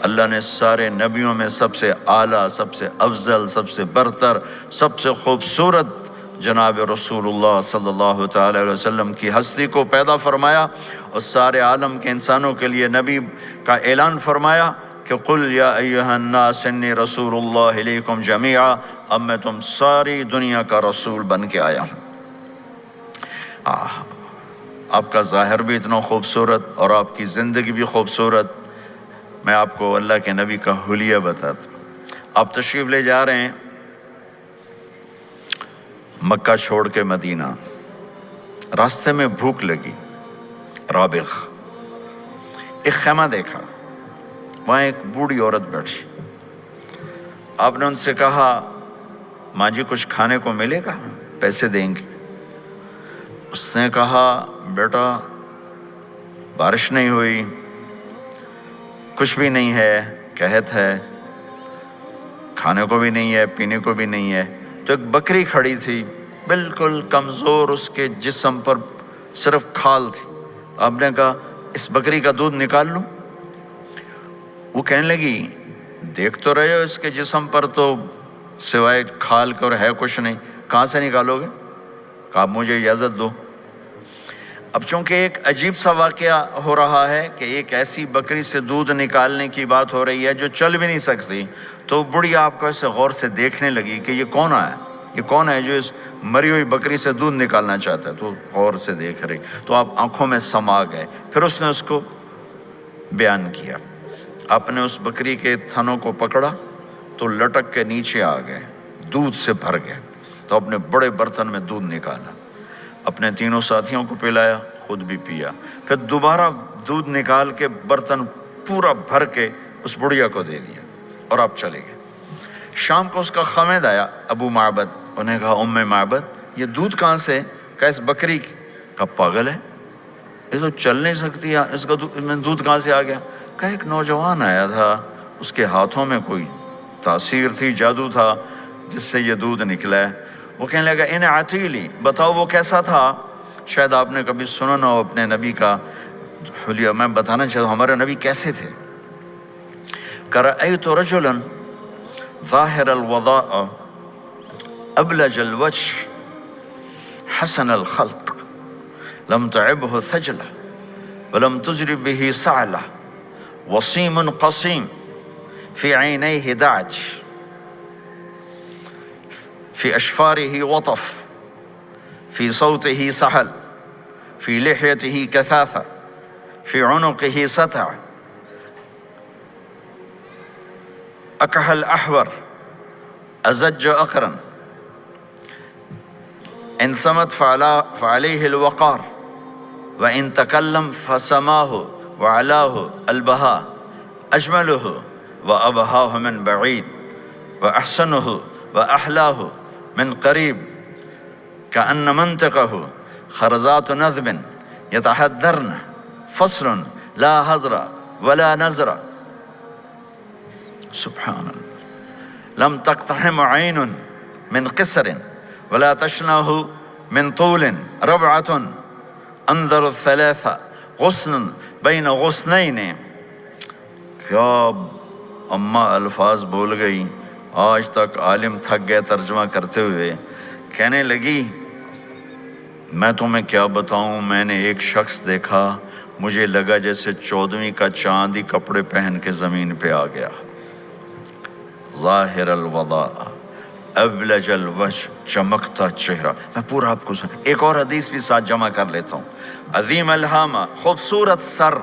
اللہ نے سارے نبیوں میں سب سے اعلیٰ، سب سے افضل، سب سے برتر، سب سے خوبصورت جناب رسول اللہ صلی اللہ تعالی علیہ وسلم کی ہستی کو پیدا فرمایا، اور سارے عالم کے انسانوں کے لیے نبی کا اعلان فرمایا کہ قل یا ایھا الناس انی رسول اللہ الیکم جمیعا، اب میں تم ساری دنیا کا رسول بن کے آیا ہوں۔ آپ کا ظاہر بھی اتنا خوبصورت اور آپ کی زندگی بھی خوبصورت۔ میں آپ کو اللہ کے نبی کا حلیہ بتاتا ہوں۔ آپ تشریف لے جا رہے ہیں مکہ چھوڑ کے مدینہ، راستے میں بھوک لگی، رابغ، ایک خیمہ دیکھا، وہاں ایک بوڑھی عورت بیٹھی۔ آپ نے ان سے کہا ماں جی کچھ کھانے کو ملے گا؟ پیسے دیں گے۔ اس نے کہا بیٹا بارش نہیں ہوئی، کچھ بھی نہیں ہے، قحط ہے، کھانے کو بھی نہیں ہے، پینے کو بھی نہیں ہے۔ تو ایک بکری کھڑی تھی، بالکل کمزور، اس کے جسم پر صرف کھال تھی۔ آپ نے کہا اس بکری کا دودھ نکال لوں؟ وہ کہنے لگی دیکھ تو رہے ہو اس کے جسم پر تو سوائے کھال کے اور ہے کچھ نہیں، کہاں سے نکالو گے؟ کہا مجھے اجازت دو۔ اب چونکہ ایک عجیب سا واقعہ ہو رہا ہے کہ ایک ایسی بکری سے دودھ نکالنے کی بات ہو رہی ہے جو چل بھی نہیں سکتی، تو بڑھی آپ کو ایسے غور سے دیکھنے لگی کہ یہ کون ہے، یہ کون ہے جو اس مری ہوئی بکری سے دودھ نکالنا چاہتا ہے؟ تو غور سے دیکھ رہی، تو آپ آنکھوں میں سما گئے۔ پھر اس نے اس کو بیان کیا۔ آپ نے اس بکری کے تھنوں کو پکڑا تو لٹک کے نیچے آ گئے، دودھ سے بھر گئے۔ تو اپنے بڑے برتن میں دودھ نکالا، اپنے تینوں ساتھیوں کو پلایا، خود بھی پیا، پھر دوبارہ دودھ نکال کے برتن پورا بھر کے اس بڑھیا کو دے دیا، اور آپ چلے گئے۔ شام کو اس کا خامد آیا، ابو معبد، انہیں کہا ام معبد یہ دودھ کہاں سے؟ کہا اس بکری کی۔ کہا پاگل ہے، یہ تو چل نہیں سکتی، اس کا دودھ کہاں سے آ گیا؟ کہا ایک نوجوان آیا تھا، اس کے ہاتھوں میں کوئی تاثیر تھی، جادو تھا، جس سے یہ دودھ نکلا ہے۔ وہ کہنے لگا ان عتیلی، بتاؤ وہ کیسا تھا؟ شاید آپ نے کبھی سنا نہ ہو اپنے نبی کا حلیہ، میں بتانا چاہتا ہوں ہمارے نبی کیسے تھے۔ رأیت رجلا ظاہر الوضاء ابلج الوجه حسن الخلق لم تعبه ثجلة ولم تجرب به سعلة وصيم قصيم في عينيه دعج في أشفاره وطف في صوته سحل في لحيته كثافة في عنقه ستع أكحل أحور أزج أقرن إن صمت فعليه الوقار وإن تكلم فسماه وعلاه البهاء أجمله وأبهاه من بعيد وأحسنه وأحلاه من قريب كأن منطقه خرزات نذب يتحذرن فصل لا هزر ولا نزر سبحان الله لم تقتحم عين من قصر ولا تشنه من طول ربعة انظر الثلاثة غصن بين غصنين۔ کیا اماں الفاظ بول گئی، آج تک عالم تھک گئے ترجمہ کرتے ہوئے۔ کہنے لگی میں تمہیں کیا بتاؤں، میں نے ایک شخص دیکھا، مجھے لگا جیسے 14ویں کا چاند ہی کپڑے پہن کے زمین پہ آ گیا۔ ظاہر الوضاء ابلج الوجه، چمکتا چہرہ۔ میں پورا آپ کو ایک اور حدیث بھی ساتھ جمع کر لیتا ہوں۔ عظیم الہامہ، خوبصورت سر،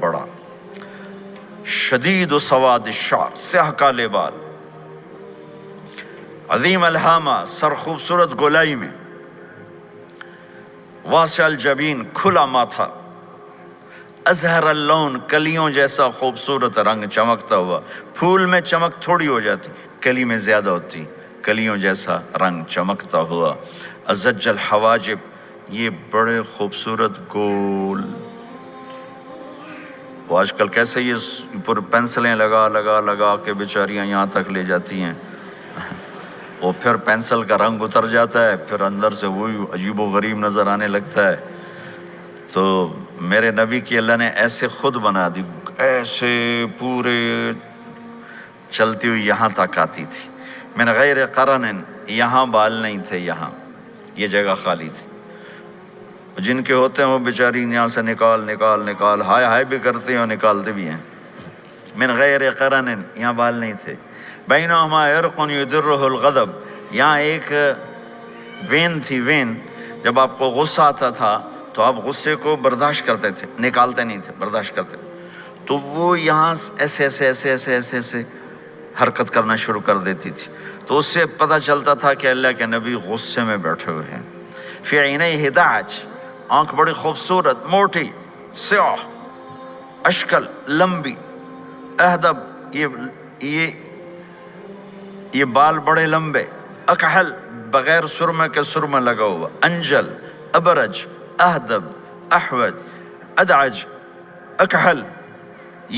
بڑا شدید و سواد الشعر، سیاہ کالے بال، عظیم الہامہ، سر خوبصورت گولائی میں، واسع الجبین، کھلا ماتھا، ازہر اللون، کلیوں جیسا خوبصورت رنگ چمکتا ہوا۔ پھول میں چمک تھوڑی ہو جاتی، کلی میں زیادہ ہوتی، کلیوں جیسا رنگ چمکتا ہوا۔ ازج الحواجب، یہ بڑے خوبصورت گول، وہ آج کل کیسے یہ پر پینسلیں لگا کے بیچاریاں یہاں تک لے جاتی ہیں، وہ پھر پینسل کا رنگ اتر جاتا ہے، پھر اندر سے وہی عجیب و غریب نظر آنے لگتا ہے۔ تو میرے نبی کی اللہ نے ایسے خود بنا دی، ایسے پورے چلتی ہوئی یہاں تک آتی تھی۔ من غیر قرن، یہاں بال نہیں تھے، یہاں یہ جگہ خالی تھی۔ جن کے ہوتے ہیں وہ بیچاری یہاں سے نکال نکال نکال ہائے ہائے بھی کرتے ہیں اور نکالتے بھی ہیں۔ من غیر قرن، یہاں بال نہیں تھے۔ بینہما عرق یدرہ الغضب، یہاں ایک وین تھی، وین جب آپ کو غصہ آتا تھا تو آپ غصے کو برداشت کرتے تھے، نکالتے نہیں تھے، برداشت کرتے تھے، تو وہ یہاں ایسے ایسے ایسے ایسے ایسے ایسے حرکت کرنا شروع کر دیتی تھی، تو اس سے پتہ چلتا تھا کہ اللہ کے نبی غصے میں بیٹھے ہوئے ہیں۔ فی عینیہ دعج، آنکھ بڑی خوبصورت، موٹی، سیاہ، اشکل، لمبی، اہدب، یہ بال بڑے لمبے، اکحل، بغیر سرمے کے سرمہ لگا ہوا، انجل، ابرج، اہدب، احوج، ادعج، اکحل،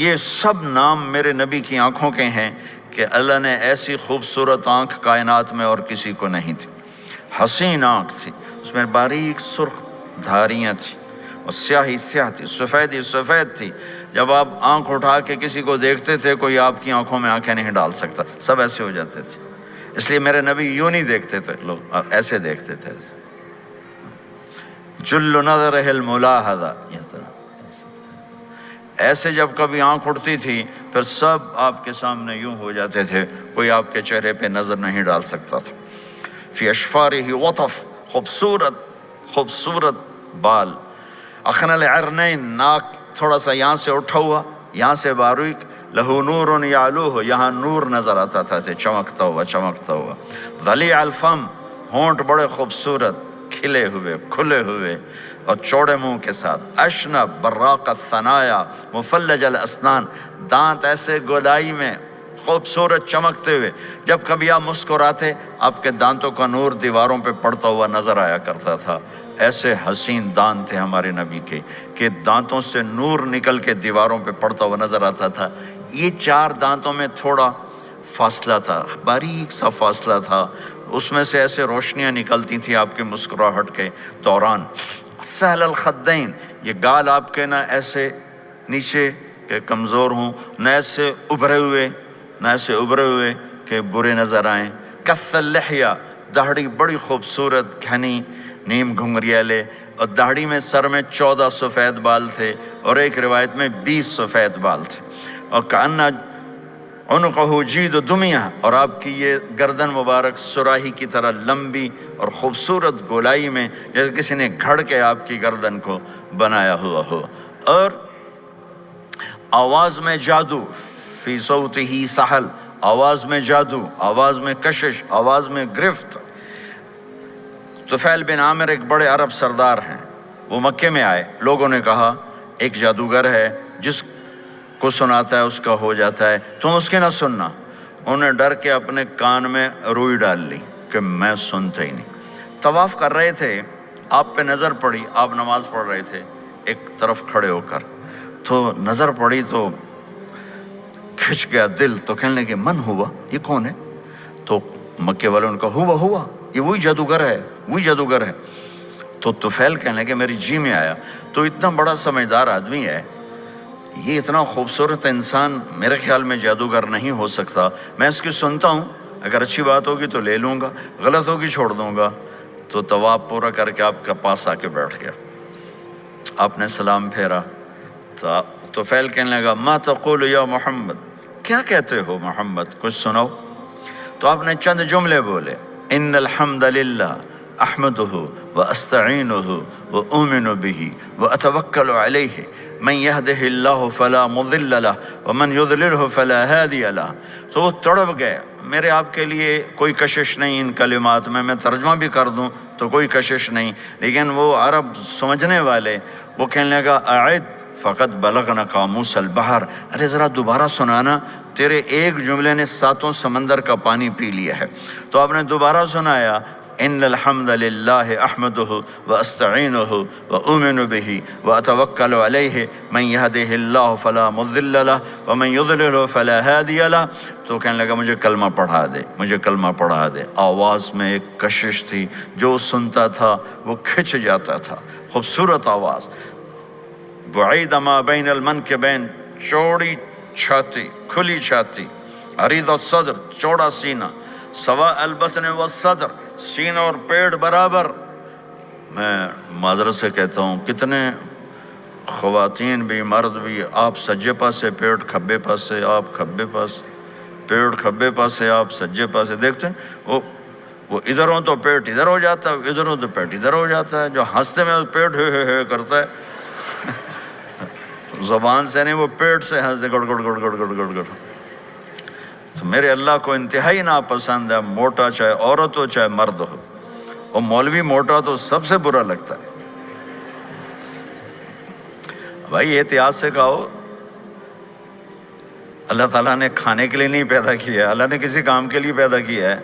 یہ سب نام میرے نبی کی آنکھوں کے ہیں کہ اللہ نے ایسی خوبصورت آنکھ کائنات میں اور کسی کو نہیں تھی۔ حسین آنکھ تھی، اس میں باریک سرخ دھاریاں تھیں، اور سیاہی سیاہ تھی، سفیدی سفید تھی۔ جب آپ آنکھ اٹھا کے کسی کو دیکھتے تھے کوئی آپ کی آنکھوں میں آنکھیں نہیں ڈال سکتا، سب ایسے ہو جاتے تھے۔ اس لیے میرے نبی یوں نہیں دیکھتے تھے، لوگ ایسے دیکھتے تھے، جل نظرہ الملاحظہ، ایسے جب کبھی آنکھ اٹھتی تھی پھر سب آپ کے سامنے یوں ہو جاتے تھے، کوئی آپ کے چہرے پہ نظر نہیں ڈال سکتا تھا۔ فی اشفارہ وطف، خوبصورت خوبصورت بال، اخنل عرنین، ناک تھوڑا سا یہاں سے اٹھا ہوا، یہاں سے باریک، لہو نور یعلوہ، یہاں نور نظر آتا تھا، اسے چمکتا ہوا چمکتا ہوا۔ ضلیع الفم، ہونٹ بڑے خوبصورت، کھلے ہوئے کھلے ہوئے اور چوڑے منہ کے ساتھ۔ اشنب براق الثنایا مفلج الاسنان، دانت ایسے گودائی میں خوبصورت چمکتے ہوئے، جب کبھی آپ مسکراتے آپ کے دانتوں کا نور دیواروں پہ پڑتا ہوا نظر آیا کرتا تھا۔ ایسے حسین دانت تھے ہمارے نبی کے کہ دانتوں سے نور نکل کے دیواروں پہ پڑتا ہوا نظر آتا تھا۔ یہ چار دانتوں میں تھوڑا فاصلہ تھا، باریک سا فاصلہ تھا، اس میں سے ایسے روشنیاں نکلتی تھیں آپ کے مسکراہٹ کے دوران۔ سہل الخدین، یہ گال آپ کے نہ ایسے نیچے کہ کمزور ہوں، نہ ایسے ابھرے ہوئے کہ برے نظر آئیں۔ کث اللحیہ، داڑھی بڑی خوبصورت گھنی نیم گھنگریالے، اور داڑھی میں سر میں 14 سفید بال تھے اور ایک روایت میں 20 سفید بال تھے۔ اور کأن عنقہ جید دمیہ، اور آپ کی یہ گردن مبارک سراہی کی طرح لمبی اور خوبصورت گولائی میں، جیسے کسی نے گھڑ کے آپ کی گردن کو بنایا ہوا ہو۔ اور آواز میں جادو، فی صوتہ سحل، آواز میں جادو، آواز میں کشش، آواز میں گرفت۔ طفیل بن عامر ایک بڑے عرب سردار ہیں، وہ مکے میں آئے، لوگوں نے کہا ایک جادوگر ہے جس کو سناتا ہے اس کا ہو جاتا ہے، تم اس کے نہ سننا۔ انہیں ڈر کے اپنے کان میں روئی ڈال لی کہ میں سنتا ہی نہیں۔ طواف کر رہے تھے، آپ پہ نظر پڑی، آپ نماز پڑھ رہے تھے ایک طرف کھڑے ہو کر، تو نظر پڑی تو کھچ گیا دل، تو کہنے لگے من ہوا، یہ کون ہے؟ تو مکے والوں نے کہا ہوا یہ وہی جادوگر ہے۔ تو طفیل کہنے لگے میری جی میں آیا، تو اتنا بڑا سمجھدار آدمی ہے، یہ اتنا خوبصورت انسان میرے خیال میں جادوگر نہیں ہو سکتا، میں اس کی سنتا ہوں، اگر اچھی بات ہوگی تو لے لوں گا، غلط ہوگی چھوڑ دوں گا۔ تو طواف پورا کر کے آپ کے پاس آ کے بیٹھ گیا، آپ نے سلام پھیرا، تو طفیل کہنے لگا ما تقول یا محمد، کیا کہتے ہو محمد، کچھ سناؤ۔ تو آپ نے چند جملے بولے، ان الحمد للہ احمدہ واستعینہ واؤمن بہ واتوکل علیہ من یہدہ اللہ فلا مضل لہ ومن یضللہ فلا ہادی لہ۔ تو وہ تڑپ گئے، میرے آپ کے لیے کوئی کشش نہیں ان کلمات میں ترجمہ بھی کر دوں تو کوئی کشش نہیں، لیکن وہ عرب سمجھنے والے، وہ کہنے لگا اعد فقط بلغنا قاموس البحر، ارے ذرا دوبارہ سنانا، تیرے ایک جملے نے 7 سمندر کا پانی پی لیا ہے۔ تو آپ نے دوبارہ سنایا، ان الحمد للہ احمدہ واستعینہ واؤمن بہ واتوکل علیہ من یہدہ اللہ فلا مضل لہ ومن یضللہ فلا ہادی لہ۔ تو کہنے لگا مجھے کلمہ پڑھا دے۔ آواز میں ایک کشش تھی، جو سنتا تھا وہ کھچ جاتا تھا، خوبصورت آواز۔ بعید ما بین المنکبین، چوڑی چھاتی، کھلی چھاتی، عریض الصدر چوڑا سینہ، سوا البطن والصدر سینہ اور پیٹ برابر۔ میں معذرت سے کہتا ہوں کتنے خواتین بھی مرد بھی، آپ سجے پاسے پیٹ کھبے پاسے، آپ کھبے پاسے پیٹ کھبے پاسے، آپ سجے پاسے، دیکھتے ہیں وہ ادھر ہوں تو پیٹ ادھر ہو جاتا ہے، ادھر ہوں تو پیٹ ادھر ہو جاتا ہے۔ جو ہنستے میں پیٹ ہے کرتا ہے زبان سے نہیں، وہ پیٹ سے ہنستے گڑ گڑ گڑ گڑ گڑ گڑ گڑ۔ تو میرے اللہ کو انتہائی ناپسند ہے، موٹا چاہے عورت ہو چاہے مرد ہو، اور مولوی موٹا تو سب سے برا لگتا ہے۔ بھائی احتیاط سے کھاؤ، اللہ تعالیٰ نے کھانے کے لیے نہیں پیدا کیا ہے، اللہ نے کسی کام کے لیے پیدا کیا ہے،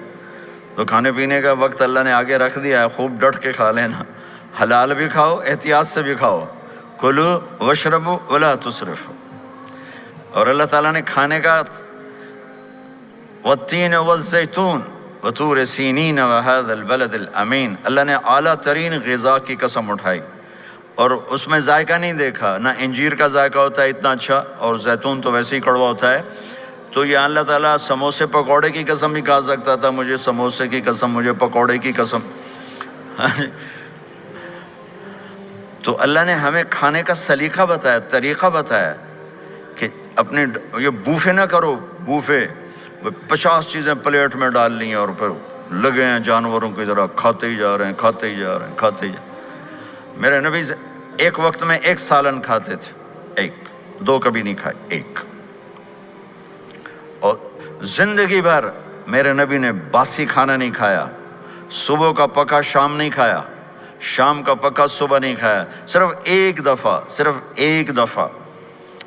تو کھانے پینے کا وقت اللہ نے آگے رکھ دیا ہے، خوب ڈٹ کے کھا لینا، حلال بھی کھاؤ احتیاط سے بھی کھاؤ، کلو واشربوا ولا تسرفوا۔ اور اللہ تعالیٰ نے کھانے کا والتین والزیتون وطور سینین وہذا البلد الامین، اللہ نے اعلیٰ ترین غذا کی قسم اٹھائی، اور اس میں ذائقہ نہیں دیکھا، نہ انجیر کا ذائقہ ہوتا ہے اتنا اچھا، اور زیتون تو ویسے ہی کڑوا ہوتا ہے۔ تو یہ اللہ تعالیٰ سموسے پکوڑے کی قسم بھی کھا سکتا تھا، مجھے سموسے کی قسم، مجھے پکوڑے کی قسم۔ تو اللہ نے ہمیں کھانے کا سلیقہ بتایا، طریقہ بتایا کہ اپنے یہ بوفے نہ کرو، بوفے 50 چیزیں پلیٹ میں ڈال لی ہیں اور پھر لگے ہیں جانوروں کی طرح کھاتے ہی جا رہے ہیں، کھاتے ہی جا رہے ہیں، کھاتے ہی جا رہے ہیں۔ میرے نبی ایک وقت میں 1 سالن کھاتے تھے، 1 2 کبھی نہیں کھائے، 1۔ اور زندگی بھر میرے نبی نے باسی کھانا نہیں کھایا، صبح کا پکا شام نہیں کھایا، شام کا پکا صبح نہیں کھایا۔ صرف ایک دفعہ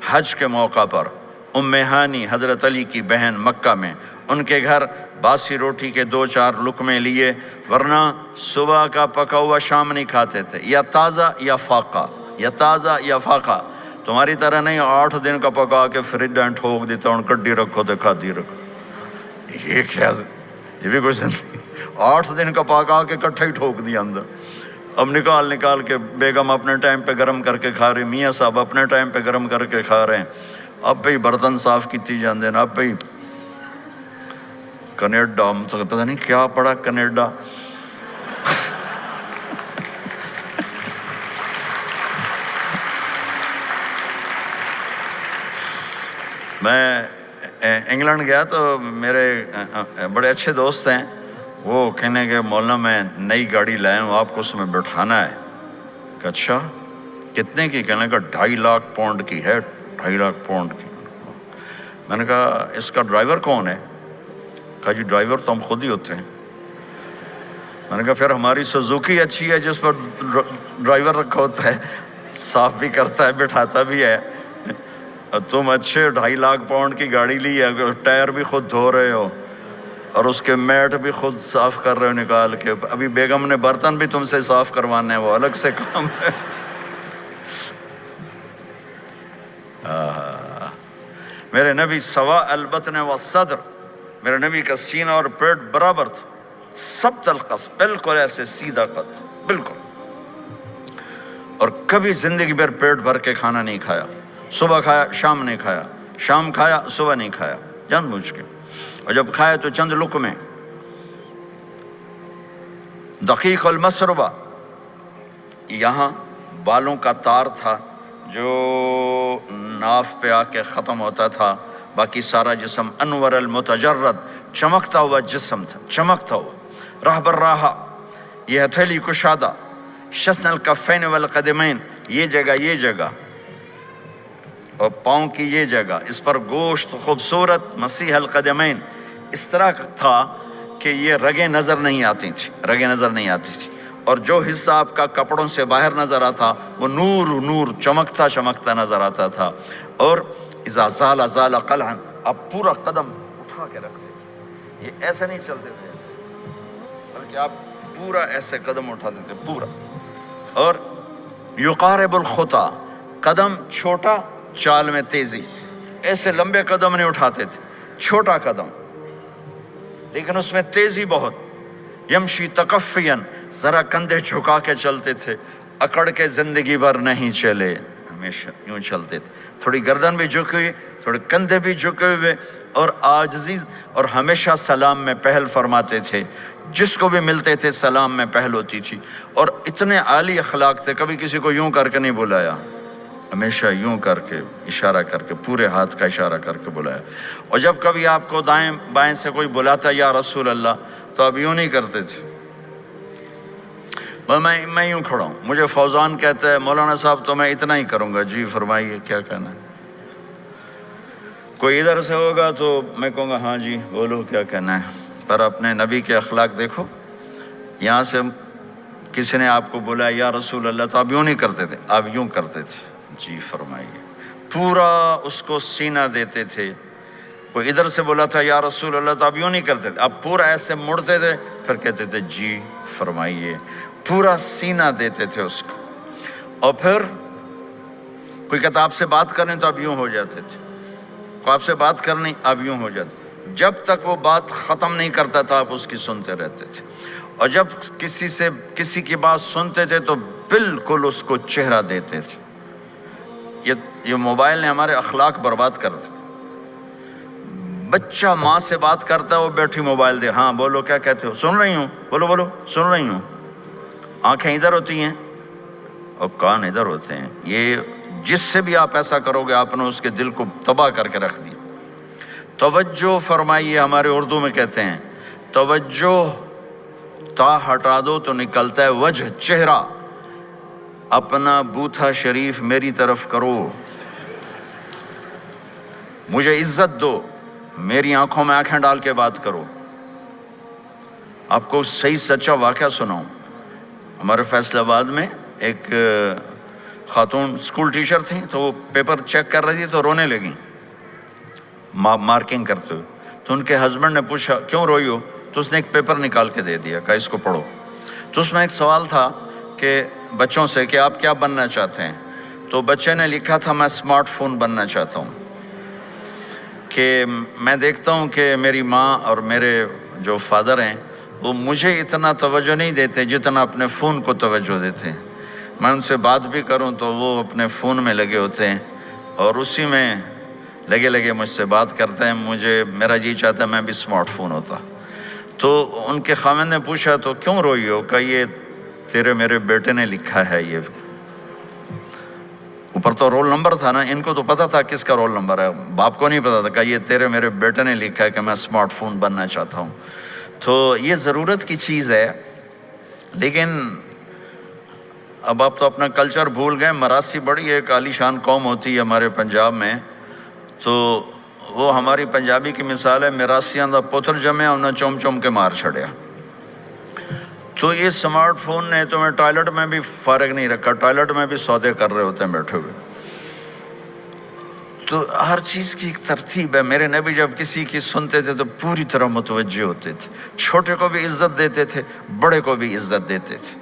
حج کے موقع پر ام ہانی حضرت علی کی بہن مکہ میں، ان کے گھر باسی روٹی کے 2-4 لقمے لیے، ورنہ صبح کا پکا ہوا شام نہیں کھاتے تھے، یا تازہ یا فاقہ، یا تازہ یا فاقہ۔ تمہاری طرح نہیں 8 دن کا پکا کے فریج میں ٹھوک دیتا ہوں، کڈی رکھو تو کھاتی رکھو۔ یہ کیا، یہ بھی کوئی زندگی؟ 8 دن کا پکا کے کٹھا ہی ٹھوک دیا اندر۔ اب نکال کے بیگم اپنے ٹائم پہ گرم کر کے کھا رہی، میاں صاحب اپنے ٹائم پہ گرم کر کے کھا رہے ہیں، اب بھی برتن صاف کیتی جاندے ہیں، اب بھی کینیڈا، ہم تو پتہ نہیں کیا پڑا کینیڈا۔ میں انگلینڈ گیا تو میرے بڑے اچھے دوست ہیں، وہ کہنے کہ مولانا میں نئی گاڑی لایا ہوں، آپ کو اس میں بٹھانا ہے۔ کہ اچھا کتنے کی؟ کہنے کا 2.5 لاکھ پاؤنڈ کی ہے، 2.5 لاکھ پاؤنڈ کی۔ میں نے کہا اس کا ڈرائیور کون ہے؟ کہا جی ڈرائیور تو ہم خود ہی ہوتے ہیں۔ میں نے کہا پھر ہماری سوزوکی اچھی ہے جس پر ڈرائیور رکھا ہوتا ہے، صاف بھی کرتا ہے بٹھاتا بھی ہے، تم اچھے 2.5 لاکھ پاؤنڈ کی گاڑی لی ہے، ٹائر بھی خود دھو رہے ہو اور اس کے میٹ بھی خود صاف کر رہے ہو نکال کے، ابھی بیگم نے برتن بھی تم سے صاف کروانے ہیں، وہ الگ سے کام ہے۔ میرے نبی سوا البطن والصدر، میرے نبی کا سینہ اور پیٹ برابر تھا، سبط القصد، بالکل ایسے سیدھا قد، بالکل۔ اور کبھی زندگی بھر پیٹ بھر کے کھانا نہیں کھایا، صبح کھایا شام نہیں کھایا، شام کھایا صبح نہیں کھایا، جان بوجھ کے، اور جب کھایا تو چند لقمے۔ دقیق المسربہ، یہاں بالوں کا تار تھا جو ناف پہ آ کے ختم ہوتا تھا، باقی سارا جسم انور المتجرد، چمکتا ہوا جسم تھا، چمکتا ہوا۔ راہ بر راہ، یہ ہتھیلی کشادہ، شسن الکفین والقدمین، یہ جگہ اور پاؤں کی یہ جگہ، اس پر گوشت خوبصورت، مسیح القدمین، اس طرح تھا کہ یہ رگیں نظر نہیں آتی تھی، اور جو حصہ آپ کا کپڑوں سے باہر نظر آتا وہ نور چمکتا نظر آتا تھا۔ اور اذا زال قلعا، آپ پورا قدم اٹھا کے رکھتے تھے، یہ ایسے نہیں چلتے تھے بلکہ آپ پورا ایسے قدم اٹھاتے تھے پورا۔ اور یقارب الخطا، قدم چھوٹا چال میں تیزی، ایسے لمبے قدم نہیں اٹھاتے تھے، چھوٹا قدم لیکن اس میں تیزی بہت۔ یمشی تکفین، ذرا کندھے جھکا کے چلتے تھے، اکڑ کے زندگی بھر نہیں چلے، ہمیشہ یوں چلتے تھے، تھوڑی گردن بھی جھکی ہوئی تھوڑے کندھے بھی جھکے ہوئے اور عاجزی، اور ہمیشہ سلام میں پہل فرماتے تھے، جس کو بھی ملتے تھے سلام میں پہل ہوتی تھی، اور اتنے عالی اخلاق تھے، کبھی کسی کو یوں کر کے نہیں بلایا، ہمیشہ یوں کر کے اشارہ کر کے، پورے ہاتھ کا اشارہ کر کے بلایا۔ اور جب کبھی آپ کو دائیں بائیں سے کوئی بلاتا یا رسول اللہ، تو آپ یوں نہیں کرتے تھے، میں یوں کھڑا ہوں، مجھے فوزان کہتا ہے مولانا صاحب تو میں اتنا ہی کروں گا، جی فرمائیے کیا کہنا ہے۔ کوئی ادھر سے ہوگا تو میں کہوں گا ہاں جی بولو کیا کہنا ہے۔ پر اپنے نبی کے اخلاق دیکھو، یہاں سے کسی نے آپ کو بولا یا رسول اللہ تو آپ یوں نہیں کرتے تھے، آپ یوں کرتے تھے، جی فرمائیے، پورا اس کو سینہ دیتے تھے۔ کوئی ادھر سے بولا تھا یا رسول اللہ تو آپ یوں نہیں کرتے تھے، آپ پورا ایسے مڑتے تھے، پھر کہتے تھے جی فرمائیے، پورا سینہ دیتے تھے اس کو۔ اور پھر کوئی کہتا آپ سے بات کریں تو آپ یوں ہو جاتے تھے، کوئی آپ سے بات کرنی آپ یوں ہو جاتے، جب تک وہ بات ختم نہیں کرتا تھا آپ اس کی سنتے رہتے تھے۔ اور جب کسی کی بات سنتے تھے تو بالکل اس کو چہرہ دیتے تھے۔ یہ موبائل نے ہمارے اخلاق برباد کر دیے۔ بچہ ماں سے بات کرتا ہے، وہ بیٹھی موبائل دے، ہاں بولو کیا کہتے ہو، سن رہی ہوں، بولو بولو سن رہی ہوں، آنکھیں ادھر ہوتی ہیں اور کان ادھر ہوتے ہیں۔ یہ جس سے بھی آپ ایسا کرو گے آپ نے اس کے دل کو تباہ کر کے رکھ دیا۔ توجہ فرمائیے، ہمارے اردو میں کہتے ہیں توجہ، تا ہٹا دو تو نکلتا ہے وجہ، چہرہ، اپنا بوتھا شریف میری طرف کرو، مجھے عزت دو، میری آنکھوں میں آنکھیں ڈال کے بات کرو۔ آپ کو صحیح سچا واقعہ سناؤں، ہمارے فیصل آباد میں ایک خاتون اسکول ٹیچر تھیں، تو وہ پیپر چیک کر رہی تھی تو رونے لگیں مارکنگ کرتے ہوئے۔ تو ان کے ہسبینڈ نے پوچھا کیوں روئی ہو، تو اس نے ایک پیپر نکال کے دے دیا، کہا اس کو پڑھو۔ تو اس میں ایک سوال تھا کہ بچوں سے کہ آپ کیا بننا چاہتے ہیں، تو بچے نے لکھا تھا میں اسمارٹ فون بننا چاہتا ہوں، کہ میں دیکھتا ہوں کہ میری ماں اور میرے جو فادر ہیں وہ مجھے اتنا توجہ نہیں دیتے جتنا اپنے فون کو توجہ دیتے ہیں۔ میں ان سے بات بھی کروں تو وہ اپنے فون میں لگے ہوتے ہیں اور اسی میں لگے مجھ سے بات کرتے ہیں، میرا جی چاہتا ہے میں بھی اسمارٹ فون ہوتا۔ تو ان کے خاوند نے پوچھا تو کیوں روئی ہو، کہ یہ تیرے میرے بیٹے نے لکھا ہے، یہ اوپر تو رول نمبر تھا نا، ان کو تو پتا تھا کس کا رول نمبر ہے، باپ کو نہیں پتا تھا، کہ یہ تیرے میرے بیٹے نے لکھا ہے کہ میں اسمارٹ فون بننا چاہتا ہوں۔ تو یہ ضرورت کی چیز ہے، لیکن اب آپ تو اپنا کلچر بھول گئے۔ مراسی بڑی ایک عالی شان قوم ہوتی ہے ہمارے پنجاب میں، تو وہ ہماری پنجابی کی مثال ہے میراسیاں دا پتر جمع انہیں چوم چوم کے مار چھڑیا۔ تو یہ سمارٹ فون نے تمہیں ٹوائلٹ میں بھی فارغ نہیں رکھا، ٹوائلٹ میں بھی سودے کر رہے ہوتے ہیں بیٹھے ہوئے۔ تو ہر چیز کی ایک ترتیب ہے۔ میرے نبی جب کسی کی سنتے تھے تو پوری طرح متوجہ ہوتے تھے، چھوٹے کو بھی عزت دیتے تھے، بڑے کو بھی عزت دیتے تھے۔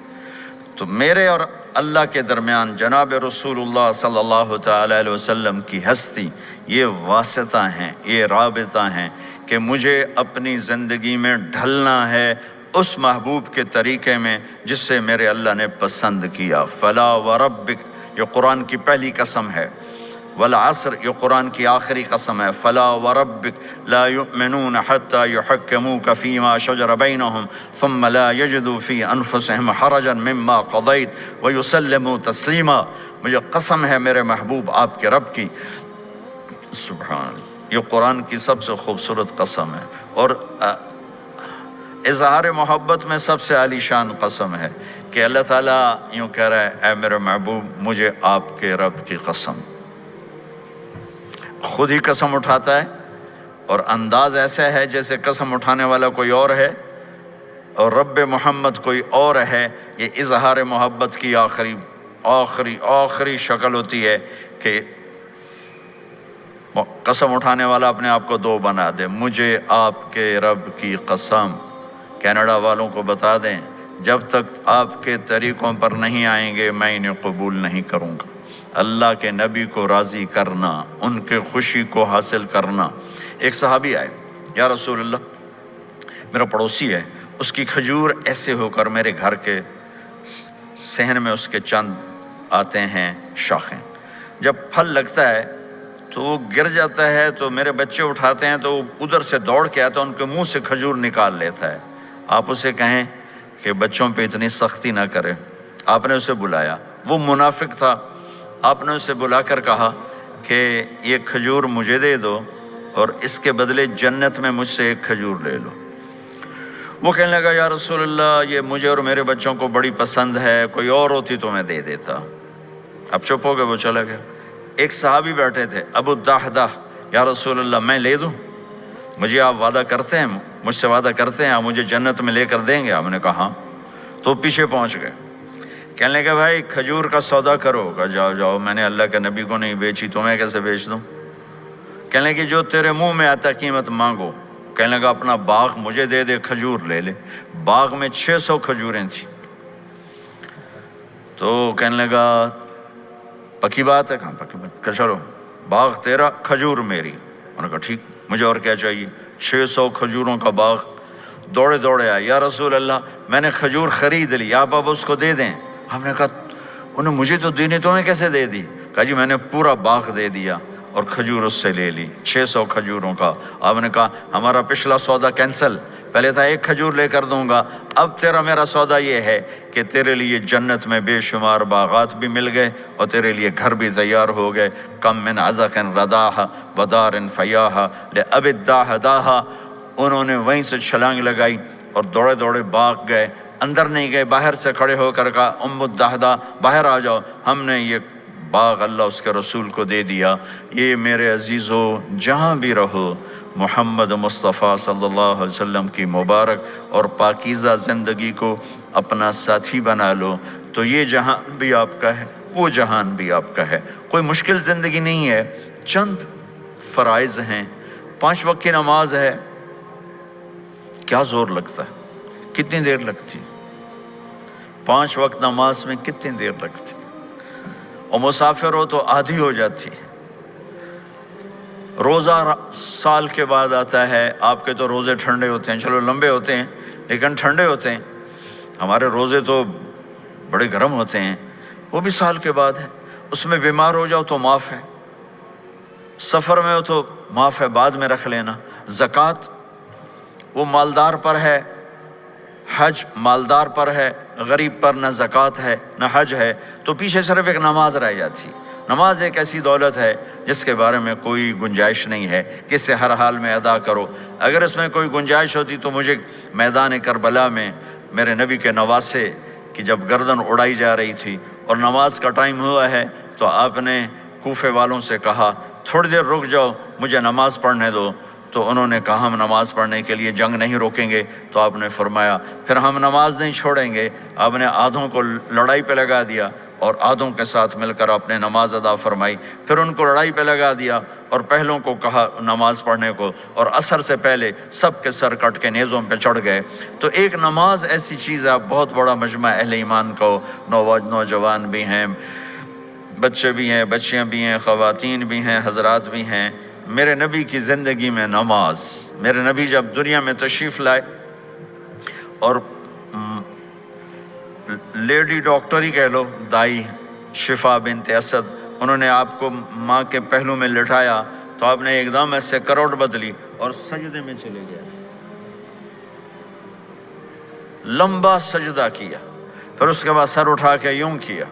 تو میرے اور اللہ کے درمیان جناب رسول اللہ صلی اللہ تعالی علیہ وسلم کی ہستی، یہ واسطہ ہیں، یہ رابطہ ہیں کہ مجھے اپنی زندگی میں ڈھلنا ہے اس محبوب کے طریقے میں جس سے میرے اللہ نے پسند کیا۔ فلا وربک، یہ قرآن کی پہلی قسم ہے، والعصر یہ قرآن کی آخری قسم ہے۔ فلا وربک لا یؤمنون حتی یحکموک فیما شجر بینہم ثم لا یجدوا فی انفسہم حرجا مما قضیت ویسلموا تسلیما۔ مجھے قسم ہے میرے محبوب آپ کے رب کی، سبحان اللہ، یہ قرآن کی سب سے خوبصورت قسم ہے، اور اظہار محبت میں سب سے عالی شان قسم ہے کہ اللہ تعالیٰ یوں کہہ رہا ہے اے میرے محبوب مجھے آپ کے رب کی قسم۔ خود ہی قسم اٹھاتا ہے اور انداز ایسا ہے جیسے قسم اٹھانے والا کوئی اور ہے اور رب محمد کوئی اور ہے۔ یہ اظہار محبت کی آخری شکل ہوتی ہے کہ قسم اٹھانے والا اپنے آپ کو دو بنا دے۔ مجھے آپ کے رب کی قسم، کینیڈا والوں کو بتا دیں جب تک آپ کے طریقوں پر نہیں آئیں گے میں انہیں قبول نہیں کروں گا۔ اللہ کے نبی کو راضی کرنا، ان کے خوشی کو حاصل کرنا۔ ایک صحابی آئے، یا رسول اللہ میرا پڑوسی ہے، اس کی کھجور ایسے ہو کر میرے گھر کے صحن میں اس کے چند آتے ہیں شاخیں، جب پھل لگتا ہے تو وہ گر جاتا ہے تو میرے بچے اٹھاتے ہیں تو ادھر سے دوڑ کے آتا ہے، ان کے منہ سے کھجور نکال لیتا ہے۔ آپ اسے کہیں کہ بچوں پہ اتنی سختی نہ کرے۔ آپ نے اسے بلایا، وہ منافق تھا، آپ نے اسے بلا کر کہا کہ یہ کھجور مجھے دے دو اور اس کے بدلے جنت میں مجھ سے ایک کھجور لے لو۔ وہ کہنے لگا یا رسول اللہ یہ مجھے اور میرے بچوں کو بڑی پسند ہے، کوئی اور ہوتی تو میں دے دیتا۔ اب چپ ہو گئے، وہ چلا گیا۔ ایک صحابی بیٹھے تھے، ابو الدحدہ، یا رسول اللہ میں لے دوں؟ مجھے آپ وعدہ کرتے ہیں، مجھ سے وعدہ کرتے ہیں آپ مجھے جنت میں لے کر دیں گے؟ آپ نے کہا ہاں۔ تو پیچھے پہنچ گئے، کہنے لگے بھائی کھجور کا سودا کرو۔ کہا جاؤ جاؤ، میں نے اللہ کے نبی کو نہیں بیچی، تمہیں کیسے بیچ دوں؟ کہنے لگے جو تیرے منہ میں آتا قیمت مانگو۔ کہنے لگا اپنا باغ مجھے دے دے، کھجور لے لے۔ باغ میں 600 کھجوریں تھیں۔ تو کہنے لگا پکی بات ہے؟ کہاں پکی بات؟ کہ چلو باغ تیرا، کھجور میری۔ انہوں نے کہا ٹھیک، مجھے اور کیا چاہیے؟ 600 کھجوروں کا باغ۔ دوڑے دوڑے آئے، یا رسول اللہ میں نے کھجور خرید لی، آپ اب اس کو دے دیں۔ ہم نے کہا انہیں مجھے تو دینی، تمہیں کیسے دے دی؟ کہا جی میں نے پورا باغ دے دیا اور کھجور اس سے لے لی، 600 کھجوروں کا۔ آپ نے کہا ہمارا پچھلا سودا کینسل، پہلے تھا ایک کھجور لے کر دوں گا، اب تیرا میرا سودا یہ ہے کہ تیرے لیے جنت میں بے شمار باغات بھی مل گئے اور تیرے لیے گھر بھی تیار ہو گئے۔ کم من عزق رداح ودار فیاح لأب الداح۔ انہوں نے وہیں سے چھلانگ لگائی اور دوڑے دوڑے باغ گئے، اندر نہیں گئے، باہر سے کھڑے ہو کر کہا ام الدحدہ باہر آ جاؤ، ہم نے یہ باغ اللہ اس کے رسول کو دے دیا۔ یہ میرے عزیزو جہاں بھی رہو محمد مصطفیٰ صلی اللہ علیہ وسلم کی مبارک اور پاکیزہ زندگی کو اپنا ساتھی بنا لو، تو یہ جہان بھی آپ کا ہے، وہ جہان بھی آپ کا ہے۔ کوئی مشکل زندگی نہیں ہے، چند فرائض ہیں، 5 وقت کی نماز ہے، کیا زور لگتا ہے، کتنی دیر لگتی، 5 وقت نماز میں کتنی دیر لگتی، اور مسافر ہو تو آدھی ہو جاتی۔ روزہ سال کے بعد آتا ہے، آپ کے تو روزے ٹھنڈے ہوتے ہیں، چلو لمبے ہوتے ہیں لیکن ٹھنڈے ہوتے ہیں، ہمارے روزے تو بڑے گرم ہوتے ہیں، وہ بھی سال کے بعد ہے۔ اس میں بیمار ہو جاؤ تو معاف ہے، سفر میں ہو تو معاف ہے، بعد میں رکھ لینا۔ زکوٰۃ وہ مالدار پر ہے، حج مالدار پر ہے، غریب پر نہ زکوٰۃ ہے نہ حج ہے، تو پیچھے صرف ایک نماز رہ جاتی۔ نماز ایک ایسی دولت ہے جس کے بارے میں کوئی گنجائش نہیں ہے کہ اسے ہر حال میں ادا کرو۔ اگر اس میں کوئی گنجائش ہوتی تو مجھے میدان کربلا میں میرے نبی کے نواسے کی جب گردن اڑائی جا رہی تھی اور نماز کا ٹائم ہوا ہے تو آپ نے کوفے والوں سے کہا تھوڑی دیر رک جاؤ مجھے نماز پڑھنے دو، تو انہوں نے کہا ہم نماز پڑھنے کے لیے جنگ نہیں روکیں گے، تو آپ نے فرمایا پھر ہم نماز نہیں چھوڑیں گے۔ آپ نے آدھوں کو لڑائی پہ لگا دیا اور آدھوں کے ساتھ مل کر آپ نے نماز ادا فرمائی، پھر ان کو لڑائی پہ لگا دیا اور پہلوں کو کہا نماز پڑھنے کو، اور عصر سے پہلے سب کے سر کٹ کے نیزوں پہ چڑھ گئے۔ تو ایک نماز ایسی چیز ہے، بہت بڑا مجمع اہل ایمان کو، نوجوان بھی ہیں، بچے بھی ہیں، بچیاں بھی ہیں، خواتین بھی ہیں، حضرات بھی ہیں۔ میرے نبی کی زندگی میں نماز، میرے نبی جب دنیا میں تشریف لائے اور لیڈی ڈاکٹر ہی کہہ لو، دائی شفا بنت اسد، انہوں نے آپ کو ماں کے پہلو میں لٹایا تو آپ نے ایک دم ایسے کروٹ بدلی اور سجدے میں چلے گئے، لمبا سجدہ کیا، پھر اس کے بعد سر اٹھا کے یوں کیا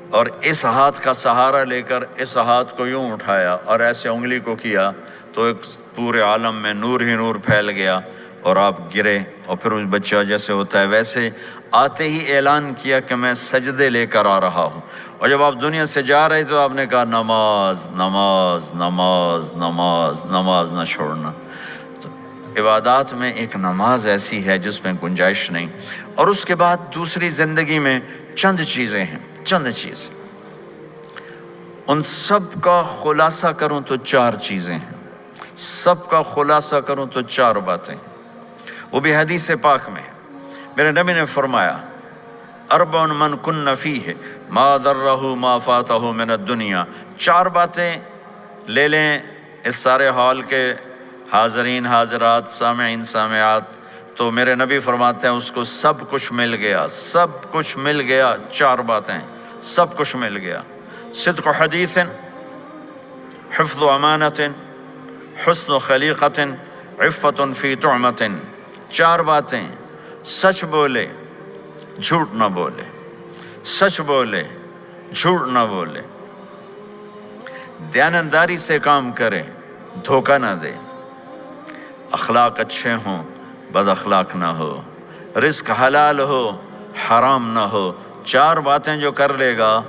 اور اس ہاتھ کا سہارا لے کر اس ہاتھ کو یوں اٹھایا اور ایسے انگلی کو کیا تو ایک پورے عالم میں نور ہی نور پھیل گیا اور آپ گرے، اور پھر اس بچہ جیسے ہوتا ہے ویسے آتے ہی اعلان کیا کہ میں سجدے لے کر آ رہا ہوں، اور جب آپ دنیا سے جا رہے تو آپ نے کہا نماز نماز نماز نماز نماز نہ چھوڑنا۔ تو عبادات میں ایک نماز ایسی ہے جس میں گنجائش نہیں۔ اور اس کے بعد دوسری زندگی میں چند چیزیں ہیں، چند چیز، ان سب کا خلاصہ کروں تو 4 چیزیں ہیں، سب کا خلاصہ کروں تو 4 باتیں، وہ بھی حدیث پاک میں ہے۔ میرے نبی نے فرمایا اربع من کن فیہ ما ضرہ ما فاتہ من الدنیا، 4 باتیں لے لیں اس سارے ہال کے حاضرین حاضرات سامعین سامعات، تو میرے نبی فرماتے ہیں اس کو سب کچھ مل گیا، سب کچھ مل گیا، 4 باتیں، سب کچھ مل گیا۔ صدق حدیث، حفظ امانت، حسن خلیقت، عفت فی طعمت۔ 4 باتیں، سچ بولے جھوٹ نہ بولے، سچ بولے جھوٹ نہ بولے، دیانتداری سے کام کرے، دھوکہ نہ دے، اخلاق اچھے ہوں، بد اخلاق نہ ہو، رزق حلال ہو، حرام نہ ہو۔ 4 باتیں جو کر لے گا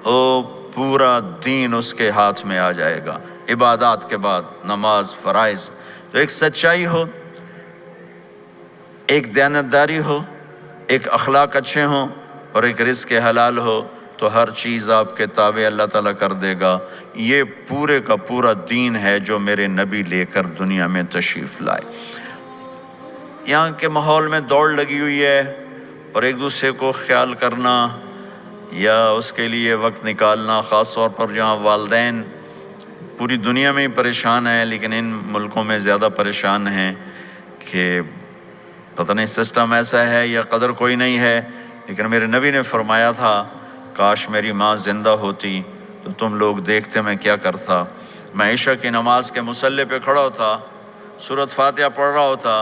وہ پورا دین اس کے ہاتھ میں آ جائے گا۔ عبادات کے بعد نماز، فرائض، تو ایک سچائی ہو، ایک دیانتداری ہو، ایک اخلاق اچھے ہوں، اور ایک رزق حلال ہو، تو ہر چیز آپ کے تابع اللہ تعالیٰ کر دے گا۔ یہ پورے کا پورا دین ہے جو میرے نبی لے کر دنیا میں تشریف لائے۔ یہاں کے ماحول میں دوڑ لگی ہوئی ہے، اور ایک دوسرے کو خیال کرنا یا اس کے لیے وقت نکالنا، خاص طور پر جہاں والدین پوری دنیا میں ہی پریشان ہیں، لیکن ان ملکوں میں زیادہ پریشان ہیں کہ پتہ نہیں سسٹم ایسا ہے یا قدر کوئی نہیں ہے۔ لیکن میرے نبی نے فرمایا تھا، کاش میری ماں زندہ ہوتی تو تم لوگ دیکھتے میں کیا کرتا۔ میں عشاء کی نماز کے مصلی پہ کھڑا ہوتا، سورۃ فاتحہ پڑھ رہا ہوتا،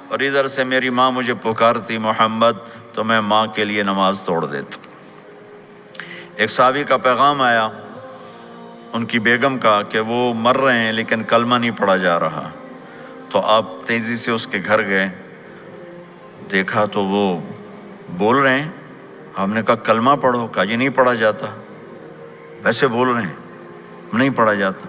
اور ادھر سے میری ماں مجھے پکارتی محمد، تو میں ماں کے لیے نماز توڑ دیتا۔ ایک صحابی کا پیغام آیا ان کی بیگم کا کہ وہ مر رہے ہیں لیکن کلمہ نہیں پڑھا جا رہا، تو آپ تیزی سے اس کے گھر گئے، دیکھا تو وہ بول رہے ہیں۔ ہم نے کہا کلمہ پڑھو، کہا جی نہیں پڑھا جاتا، ویسے بول رہے ہیں نہیں پڑھا جاتا۔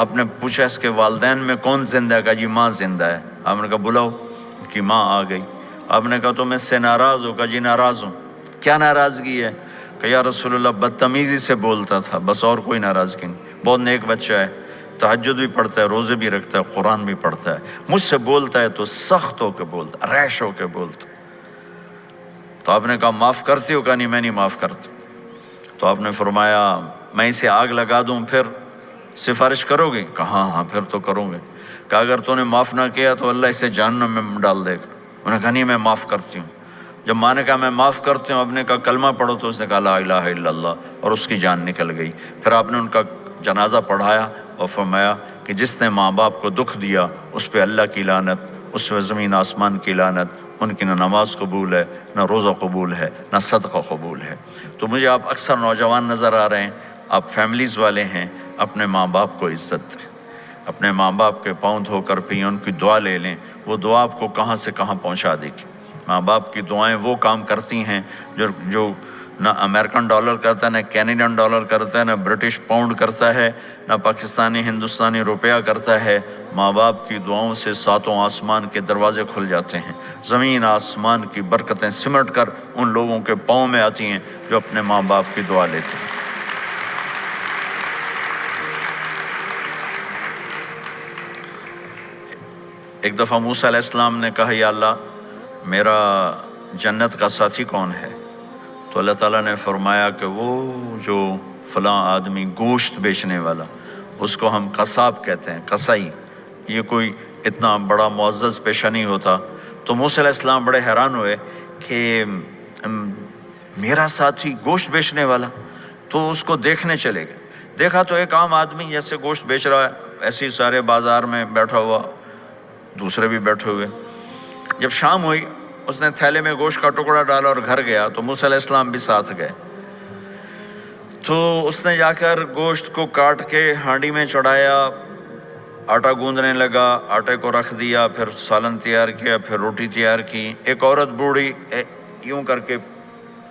آپ نے پوچھا اس کے والدین میں کون زندہ ہے؟ کہا جی ماں زندہ ہے۔ آپ نے کہا بلاؤ، ان کی ماں آ گئی۔ آپ نے کہا تم اس سے ناراض ہو؟ کہا جی ناراض ہوں۔ کیا ناراضگی ہے؟ کہ یا رسول اللہ بدتمیزی سے بولتا تھا، بس اور کوئی ناراضگی نہیں، بہت نیک بچہ ہے، تہجد بھی پڑھتا ہے، روزے بھی رکھتا ہے، قرآن بھی پڑھتا ہے، مجھ سے بولتا ہے تو سخت ہو کے بولتا، ریش ہو کے بولتا۔ تو آپ نے کہا معاف کرتی ہو؟ کہا نہیں میں نہیں معاف کرتا۔ تو آپ نے فرمایا میں اسے آگ لگا دوں پھر سفارش کرو گے؟ کہا ہاں ہاں پھر تو کروں گے۔ کہا اگر تو نے معاف نہ کیا تو اللہ اسے جہنم میں ڈال دے گا۔ انہوں نے کہا نہیں میں معاف کرتی ہوں۔ جب ماں نے کہا میں معاف کرتی ہوں، آپ نے کہا کلمہ پڑھو، تو اس نے کہا لا الہ الا اللہ، اور اس کی جان نکل گئی۔ پھر آپ نے ان کا جنازہ پڑھایا اور فرمایا کہ جس نے ماں باپ کو دکھ دیا اس پہ اللہ کی لعنت، اس پہ زمین آسمان کی لعنت، ان کی نہ نماز قبول ہے، نہ روزہ قبول ہے، نہ صدقہ قبول ہے۔ تو مجھے آپ اکثر نوجوان نظر آ رہے ہیں، آپ فیملیز والے ہیں، اپنے ماں باپ کو عزت دیں، اپنے ماں باپ کے پاؤں دھو کر پئیں، ان کی دعا لے لیں، وہ دعا آپ کو کہاں سے کہاں پہنچا دے گی۔ ماں باپ کی دعائیں وہ کام کرتی ہیں جو نہ امریکن ڈالر کرتا ہے، نہ کینیڈین ڈالر کرتا ہے، نہ برٹش پاؤنڈ کرتا ہے، نہ پاکستانی ہندوستانی روپیہ کرتا ہے۔ ماں باپ کی دعاؤں سے 7 آسمان کے دروازے کھل جاتے ہیں، زمین آسمان کی برکتیں سمٹ کر ان لوگوں کے پاؤں میں آتی ہیں جو اپنے ماں باپ کی دعا لیتے ہیں۔ ایک دفعہ موسیٰ علیہ السلام نے کہا یا اللہ میرا جنت کا ساتھی کون ہے؟ تو اللہ تعالیٰ نے فرمایا کہ وہ جو فلاں آدمی گوشت بیچنے والا، اس کو ہم قصاب کہتے ہیں، قصائی، یہ کوئی اتنا بڑا معزز پیشہ نہیں ہوتا۔ تو موسیٰ علیہ السلام بڑے حیران ہوئے کہ میرا ساتھی گوشت بیچنے والا، تو اس کو دیکھنے چلے گئے۔ دیکھا تو ایک عام آدمی جیسے گوشت بیچ رہا ہے، ایسے ہی سارے بازار میں بیٹھا ہوا، دوسرے بھی بیٹھے ہوئے۔ جب شام ہوئی اس نے تھیلے میں گوشت کا ٹکڑا ڈالا اور گھر گیا، تو موسیٰ علیہ السلام بھی ساتھ گئے۔ تو اس نے جا کر گوشت کو کاٹ کے ہانڈی میں چڑھایا، آٹا گوندنے لگا، آٹے کو رکھ دیا، پھر سالن تیار کیا، پھر روٹی تیار کی۔ ایک عورت بوڑھی یوں کر کے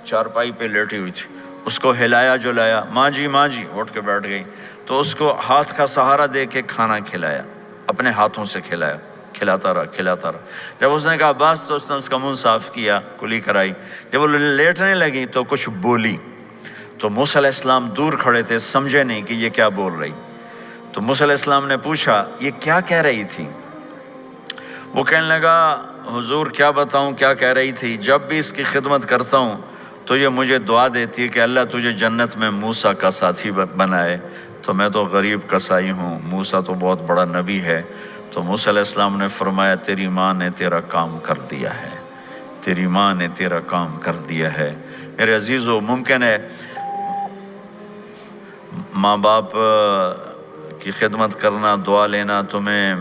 چارپائی پہ لیٹی ہوئی تھی، اس کو ہلایا جلایا، ماں جی اٹھ کے بیٹھ گئی۔ تو اس کو ہاتھ کا سہارا دے کے کھانا کھلایا، اپنے ہاتھوں سے کھلایا، کھلاتا رہا۔ جب اس نے کہا بس، تو اس نے اس کا منہ صاف کیا، کلی کرائی۔ جب وہ لیٹنے لگی تو کچھ بولی، تو موسیٰ علیہ السلام دور کھڑے تھے، سمجھے نہیں کہ یہ کیا بول رہی۔ تو موسیٰ علیہ السلام نے پوچھا یہ کیا کہہ رہی تھی؟ وہ کہنے لگا حضور کیا بتاؤں کیا کہہ رہی تھی، جب بھی اس کی خدمت کرتا ہوں تو یہ مجھے دعا دیتی ہے کہ اللہ تجھے جنت میں موسیٰ کا ساتھی بنائے۔ تو میں تو غریب کسائی ہوں، موسیٰ تو بہت بڑا نبی ہے۔ تو موسیٰ علیہ السلام نے فرمایا تیری ماں نے تیرا کام کر دیا ہے، تیری ماں نے تیرا کام کر دیا ہے۔ میرے عزیزو، ممکن ہے ماں باپ کی خدمت کرنا، دعا لینا تمہیں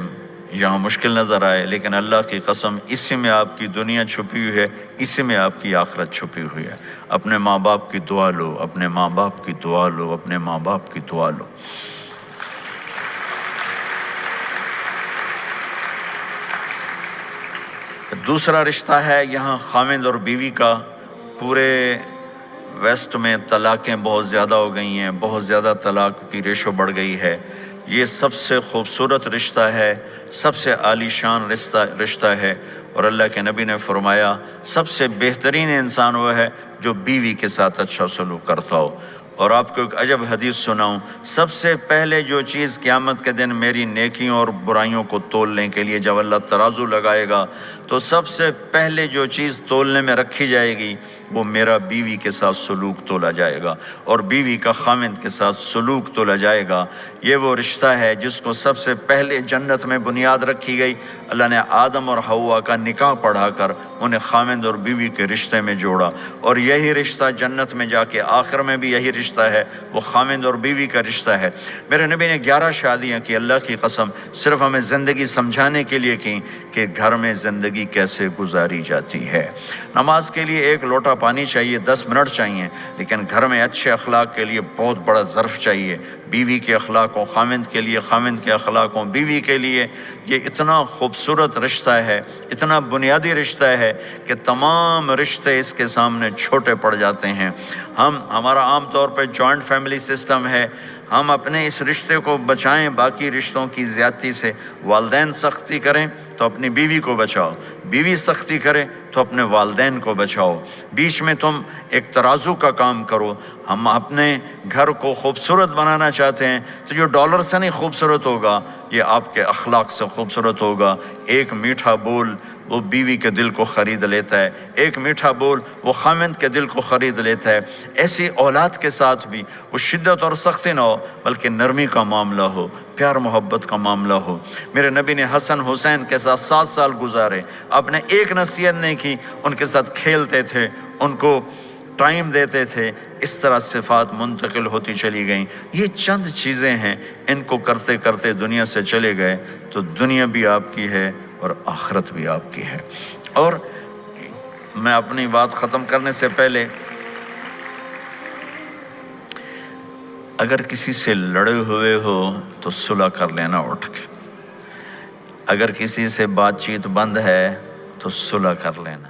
یہاں مشکل نظر آئے، لیکن اللہ کی قسم اسی میں آپ کی دنیا چھپی ہوئی ہے، اسی میں آپ کی آخرت چھپی ہوئی ہے۔ اپنے ماں باپ کی دعا لو، اپنے ماں باپ کی دعا لو، اپنے ماں باپ کی دعا لو۔ دوسرا رشتہ ہے یہاں خاوند اور بیوی کا۔ پورے ویسٹ میں طلاقیں بہت زیادہ ہو گئی ہیں، بہت زیادہ طلاق کی ریشو بڑھ گئی ہے۔ یہ سب سے خوبصورت رشتہ ہے، سب سے عالی شان رشتہ ہے، اور اللہ کے نبی نے فرمایا سب سے بہترین انسان وہ ہے جو بیوی کے ساتھ اچھا سلوک کرتا ہو۔ اور آپ کو ایک عجب حدیث سناؤں، سب سے پہلے جو چیز قیامت کے دن میری نیکیوں اور برائیوں کو تولنے کے لیے جب اللہ ترازو لگائے گا تو سب سے پہلے جو چیز تولنے میں رکھی جائے گی وہ میرا بیوی کے ساتھ سلوک تولا جائے گا، اور بیوی کا خاوند کے ساتھ سلوک تولا جائے گا۔ یہ وہ رشتہ ہے جس کو سب سے پہلے جنت میں بنیاد رکھی گئی۔ اللہ نے آدم اور حوا کا نکاح پڑھا کر انہیں خاوند اور بیوی کے رشتے میں جوڑا، اور یہی رشتہ جنت میں جا کے آخر میں بھی یہی رشتہ ہے، وہ خاوند اور بیوی کا رشتہ ہے۔ میرے نبی نے 11 شادیاں کی، اللہ کی قسم صرف ہمیں زندگی سمجھانے کے لیے کی کہ گھر میں زندگی کیسے گزاری جاتی ہے۔ نماز کے لیے ایک لوٹا پانی چاہیے، 10 منٹ چاہیے، لیکن گھر میں اچھے اخلاق کے لیے بہت بڑا ظرف چاہیے۔ بیوی کے اخلاق ہوں خاوند کے لیے، خاوند کے اخلاق ہوں بیوی کے لیے۔ یہ اتنا خوبصورت رشتہ ہے، اتنا بنیادی رشتہ ہے کہ تمام رشتے اس کے سامنے چھوٹے پڑ جاتے ہیں۔ ہمارا عام طور پہ جوائنٹ فیملی سسٹم ہے، ہم اپنے اس رشتے کو بچائیں باقی رشتوں کی زیادتی سے۔ والدین سختی کریں تو اپنی بیوی کو بچاؤ، بیوی سختی کرے تو اپنے والدین کو بچاؤ، بیچ میں تم ایک ترازو کا کام کرو۔ ہم اپنے گھر کو خوبصورت بنانا چاہتے ہیں تو جو ڈالر سے نہیں خوبصورت ہوگا، یہ آپ کے اخلاق سے خوبصورت ہوگا۔ ایک میٹھا بول وہ بیوی کے دل کو خرید لیتا ہے، ایک میٹھا بول وہ خاوند کے دل کو خرید لیتا ہے۔ ایسی اولاد کے ساتھ بھی وہ شدت اور سختی نہ ہو بلکہ نرمی کا معاملہ ہو، پیار محبت کا معاملہ ہو۔ میرے نبی نے حسن حسین کے ساتھ 7 سال گزارے، آپ نے ایک نصیحت نہیں کی، ان کے ساتھ کھیلتے تھے، ان کو ٹائم دیتے تھے، اس طرح صفات منتقل ہوتی چلی گئیں۔ یہ چند چیزیں ہیں، ان کو کرتے کرتے دنیا سے چلے گئے تو دنیا بھی آپ کی ہے اور آخرت بھی آپ کی ہے۔ اور میں اپنی بات ختم کرنے سے پہلے اگر کسی سے لڑے ہوئے ہو تو صلح کر لینا اٹھ کے، اگر کسی سے بات چیت بند ہے تو صلح کر لینا۔